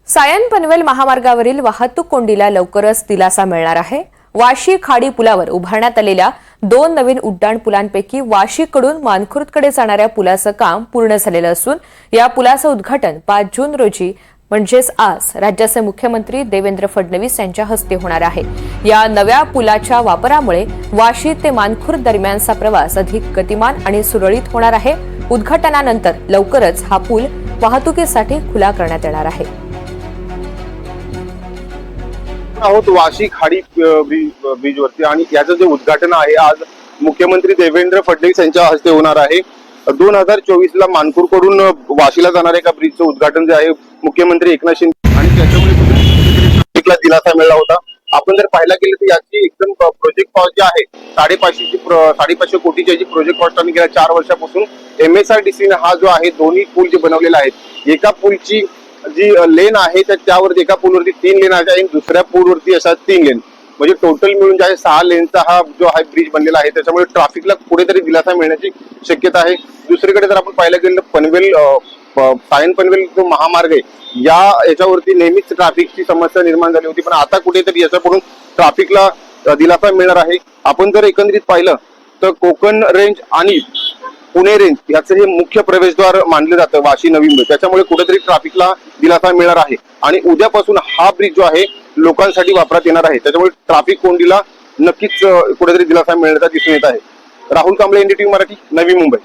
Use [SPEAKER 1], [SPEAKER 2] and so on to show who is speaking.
[SPEAKER 1] सायन पनवेल महामार्गावरील वाहतूक कोंडीला लवकरच दिलासा मिळणार आहे। वाशी खाडी पुलावर उभारण्यात आलेल्या 2 नवीन उड्डाण पुलांपैकी वाशीकडून मानखुर्दकडे जाणाऱ्या पुलाचं काम पूर्ण झालेलं असून या पुलाचं उद्घाटन 5 जून रोजी म्हणजेच आज राज्याचे मुख्यमंत्री देवेंद्र फडणवीस यांच्या हस्ते होणार आहे। या नव्या पुलाच्या वापरामुळे वाशी ते मानखुर्द दरम्यानचा प्रवास अधिक गतिमान आणि सुरळीत होणार आहे। उद्घाटनानंतर लवकरच हा पूल वाहतुकीसाठी खुला करण्यात येणार आहे।
[SPEAKER 2] आहोत वाशी खाडी ब्रिजवरती आणि याचं जे उद्घाटन आहे आज मुख्यमंत्री देवेंद्र फडणवीस यांच्या हस्ते होणार आहे। 2024 ला मानखुर्दकडून वाशीला जाणाऱ्या एका ब्रिजचं उद्घाटन जे आहे मुख्यमंत्री एकनाथ शिंदे आणि त्याच्यामुळे ट्रॅफिकला दिलासा मिळाला होता। आपण जर पाहायला गेलं तर याची एकदम प्रोजेक्ट कॉस्ट जे आहे 550 कोटीची याची प्रोजेक्ट कॉस्ट आणि गेल्या 4 वर्षापासून MSRDC हा जो आहे दोन्ही पूल जे बनवलेले आहेत एका पूलची जी लेन आहे त्यावरती एका पूलवरती 3 लेन आहेत आणि दुसऱ्या पूलवरती अशा 3 लेन म्हणजे टोटल मिळून जे आहे 6 लेनचा हा जो आहे ब्रिज बनलेला आहे। त्याच्यामुळे ट्रॅफिकला कुठेतरी दिलासा मिळण्याची शक्यता आहे। दुसरीकडे जर आपण पाहायला गेलं पनवेल सायन पनवेल जो महामार्ग आहे याच्यावरती नेहमीच ट्रॅफिकची समस्या निर्माण झाली होती, पण आता कुठेतरी याच्याकडून ट्रॅफिकला दिलासा मिळणार आहे। आपण जर एकंदरीत पाहिलं तर कोकण रेंज आणि पुणे रेंज याचं हे मुख्य प्रवेशद्वार मानलं जातं वाशी नवी मुंबई, त्याच्यामुळे कुठेतरी ट्रॅफिकला दिलासा मिळणार आहे आणि उद्यापासून हा ब्रिज जो आहे लोकांसाठी वापरात येणार आहे। त्याच्यामुळे ट्रॅफिक कोंडीला नक्कीच कुठेतरी दिलासा मिळण्याचा दिसून येत आहे। राहुल कांबळे, NDTV मराठी, नवी मुंबई।